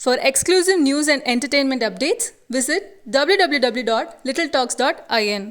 For exclusive news and entertainment updates, visit www.littletalks.in.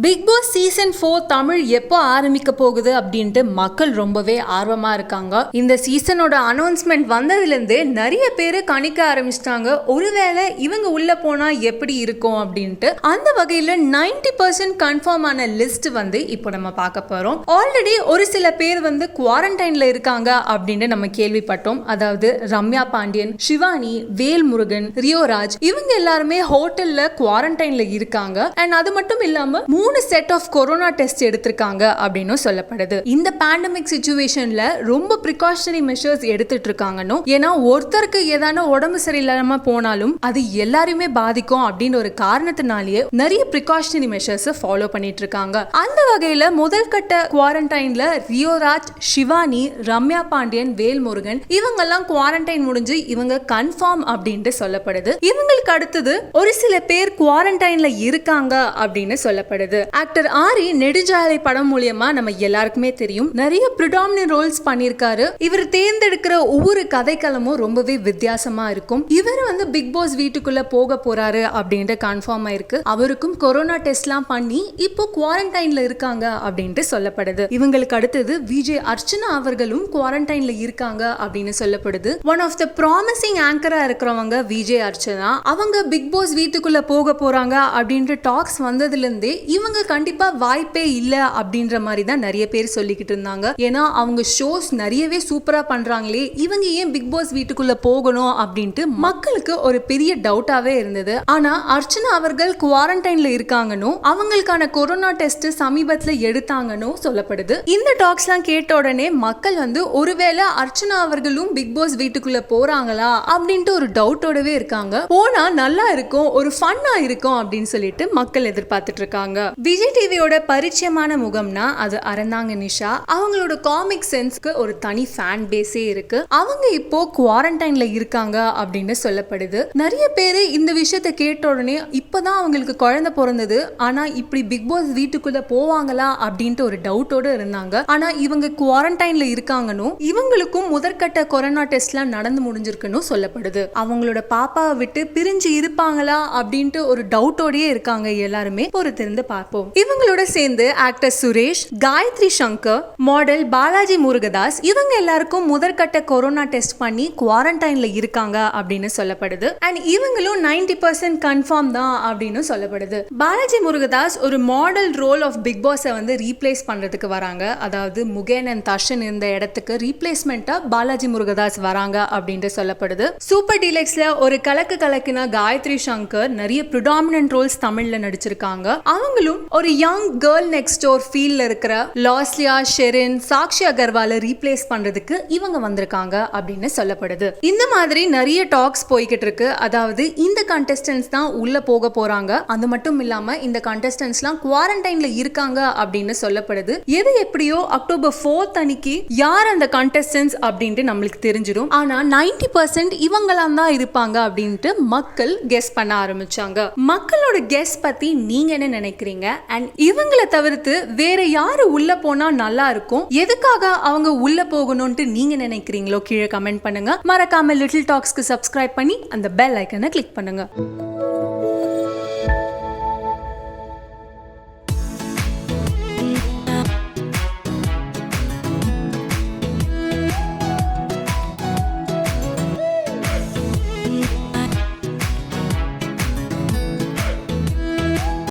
Bigg Boss season 4 Tamil எப்போ ஆரம்பிக்க போகுது அப்படின்ட்டு மக்கள் ரொம்பவே ஆர்வமா இருக்காங்க. இந்த சீசனோட அனௌன்ஸ்மெண்ட் வந்ததுலேருந்தே நிறைய பேர் கணிக்க ஆரம்பிச்சிட்டாங்க, ஒருவேளை இவங்க உள்ள போனா எப்படி இருக்கும் அப்படின்ட்டு. அந்த வகையில் 90% கன்ஃபார்ம் ஆன லிஸ்ட் வந்து இப்போ நம்ம பார்க்க போறோம். ஆல்ரெடி ஒரு சில பேர் வந்து குவாரண்டைன்ல இருக்காங்க அப்படின்னு நம்ம கேள்விப்பட்டோம். அதாவது ரம்யா பாண்டியன், சிவானி, வேல்முருகன், ரியோராஜ் இவங்க எல்லாருமே ஹோட்டல்ல குவாரண்டைன்ல இருக்காங்க. அண்ட் அது மட்டும் இல்லாம 3 செட் ஆஃப் கொரோனா டெஸ்ட் எடுத்திருக்காங்க அப்படின்னு சொல்லப்படுது. இந்த பேண்டமிக் சிச்சுவேஷன்ல ரொம்ப பிரிகாஷனரி மெஷர்ஸ் எடுத்துட்டு இருக்காங்கன்னு. ஏன்னா ஒருத்தருக்கு ஏதான உடம்பு சரியில்லாம போனாலும் அது எல்லாருமே பாதிக்கும் அப்படின்னு ஒரு காரணத்தினாலேயே நிறைய பிரிகாஷனரி மெஷர்ஸ் ஃபாலோ பண்ணிட்டு இருக்காங்க. அந்த வகையில முதல் கட்ட குவாரண்டைன்ல ரியோராஜ், சிவானி, ரம்யா பாண்டியன், வேல்முருகன் இவங்கெல்லாம் குவாரண்டைன் முடிஞ்சு இவங்க கன்ஃபார்ம் அப்படின்ட்டு சொல்லப்படுது. இவங்களுக்கு அடுத்தது ஒரு சில பேர் குவாரண்டைன்ல இருக்காங்க அப்படின்னு சொல்லப்படுது. ஆக்டர் ஆரி நெடுஞ்சாலை படம் மூலமா நம்ம எல்லாருக்குமே தெரியும், நிறைய பிரிடாமினன்ட் ரோல்ஸ் பண்ணியிருக்காரு. இவர் தேர்ந்தெடுக்கிற ஒவ்வொரு கதைக்களமும் ரொம்பவே வித்தியாசமா இருக்கும். இவர் வந்து பிக் பாஸ் வீட்டுக்குள்ள போக போறாரு அப்படின்ட்டு கன்ஃபார்ம் ஆயிருக்கு. அவருக்கும் கொரோனா டெஸ்ட்லாம் பண்ணி இப்போ குவாரண்டைன்ல இருக்காங்க அப்படின்ட்டு சொல்லப்படுது. இவங்களுக்கு அடுத்தது விஜய் அர்ச்சனா அவர்களும் குவாரண்டைன்ல இருக்காங்க அப்படின்னு சொல்லப்படுது. ஒன் ஆஃப் த ப்ராமிசிங் ஆங்கரா இருக்கிறவங்க விஜய் அர்ச்சனா. அவங்க பிக் பாஸ் வீட்டுக்குள்ள போக போறாங்க அப்படின்ட்டு டாக்ஸ் வந்ததுல இருந்தே இவங்க கண்டிப்பா வாய்ப்பே இல்ல அப்படின்ற மாதிரி தான் நிறைய பேர் சொல்லிக்கிட்டு இருந்தாங்க. ஏன்னா அவங்க ஷோஸ் நிறையவே சூப்பரா பண்றாங்களே, இவங்க ஏன் பிக் பாஸ் வீட்டுக்குள்ள போகணும் அப்படின்ட்டு மக்களுக்கு ஒரு பெரிய டவுட்டாவே இருந்தது. ஆனா அர்ச்சனா அவர்கள் குவாரண்டைன்ல இருக்காங்கன்னு, அவங்களுக்கான கொரோனா டெஸ்ட் சமீபத்துல எடுத்தாங்கன்னு சொல்லப்படுது. இந்த டாக்ஸ்லாம் கேட்ட உடனே மக்கள் வந்து ஒருவேளை அர்ச்சனா அவர்களும் பிக் பாஸ் வீட்டுக்குள்ள போறாங்களா அப்படின்ட்டு ஒரு டவுட்டோடவே இருக்காங்க. போனா நல்லா இருக்கும், ஒரு ஃபன்னா இருக்கும் அப்படின்னு சொல்லிட்டு மக்கள் எதிர்பார்த்துட்டு இருக்காங்க. விஜய் டிவியோட பரிச்சயமான முகம்னா அது அறந்தாங்க நிஷா. அவங்களோட காமிக் சென்ஸ்க்கு ஒரு தனி ஃபேன் பேஸே இருக்கு. அவங்க இப்போ குவாரண்டைன்ல இருக்காங்க அப்படின்னு சொல்லப்படுது. நிறைய பேரு இந்த விஷயத்தை கேட்ட உடனே இப்பதான் அவங்களுக்கு குழந்தை பிறந்தது, ஆனா இப்படி பிக் பாஸ் வீட்டுக்குள்ள போவாங்களா அப்படின்ட்டு ஒரு டவுட்டோட இருந்தாங்க. ஆனா இவங்க குவாரண்டைன்ல இருக்காங்கன்னு, இவங்களுக்கும் முதற்கட்ட கொரோனா டெஸ்ட்லாம் நடந்து முடிஞ்சிருக்குன்னு சொல்லப்படுது. அவங்களோட பாப்பாவை விட்டு பிரிஞ்சு இருப்பாங்களா அப்படின்ட்டு ஒரு டவுட்டோடயே இருக்காங்க எல்லாருமே. பொறுத்திருந்து பார்ப்போம். இவங்களோட சேர்ந்து ஆக்டர் சுரேஷ், காயத்ரி சங்கர், மாடல் பாலாஜி முருகதாஸ் இவங்க எல்லாருக்கும் முதற்கட்ட கொரோனா டெஸ்ட் பண்ணி குவாரண்டைன்ல இருக்காங்க அப்படின்னு சொல்லப்படுது. அண்ட் இவங்களும் 90% கன்ஃபார்ம் தான் அப்படின்னு சொல்லப்படுது. பாலாஜி முருகதாஸ் ஒரு மாடல் ரோல் ஆஃப் பிக் பாஸை வந்து ரீப்ளேஸ் பண்றதுக்கு வராங்க. அதாவது முகேன் அண்ட் தர்ஷன் இருந்த இடத்துக்கு ரீப்ளேஸ்மெண்டா பாலாஜி முருகதாஸ் வராங்க அப்படின்னு சொல்லப்படுது. சூப்பர் டீலக்ஸ்ல ஒரு கலக்கு கலக்கின காயத்ரி சங்கர் நிறைய பிரிடாமினன்ட் ரோல்ஸ் தமிழ்ல நடிச்சிருக்காங்க. அவங்களும் ஒரு யங் கேர்ள் நெக்ஸ்ட் டோர் ஃபீல்ல இருக்கிற லாஸ்லியா, ஷெரின், சாக்ஷி அகர்வாலை ரீப்ளேஸ் பண்றதுக்கு இவங்க வந்திருக்காங்க அப்படின்னு சொல்லப்படுது. இந்த மாதிரி நிறைய டாக்ஸ் போய்கிட்டு இருக்கு. அதாவது இந்த கண்டெஸ்டன்ஸ் தான் உள்ள போக போறாங்க, அது மட்டும் இல்லாம இந்த கண்டெஸ்டன்ஸ்லாம் குவாரண்டைன்ல இருக்காங்க அப்படின்னு சொல்லப்படுது. எது எப்படியோ அக்டோபர் 4 அன்னைக்கு யார் அந்த கண்டெஸ்டன்ஸ் அப்படின்ட்டு நம்மளுக்கு தெரிஞ்சிடும். ஆனா 90% இவங்களாம் தான் இருப்பாங்க அப்படின்ட்டு மக்கள் கெஸ் பண்ண ஆரம்பிச்சாங்க. மக்களோட கெஸ் பத்தி நீங்க என்ன நினைக்கிறீங்க? அண்ட் இவங்களை தவிர்த்து வேற யாரு உள்ள போனா நல்லா இருக்கும், எதுக்காக அவங்க உள்ள போகணும்னு நீங்க நினைக்கிறீங்களோ கீழே கமெண்ட் பண்ணுங்க. மறக்காம லிட்டில் டாக்ஸ்க்கு சப்ஸ்கிரைப் பண்ணி அந்த பெல் ஐக்கனை கிளிக் பண்ணுங்க.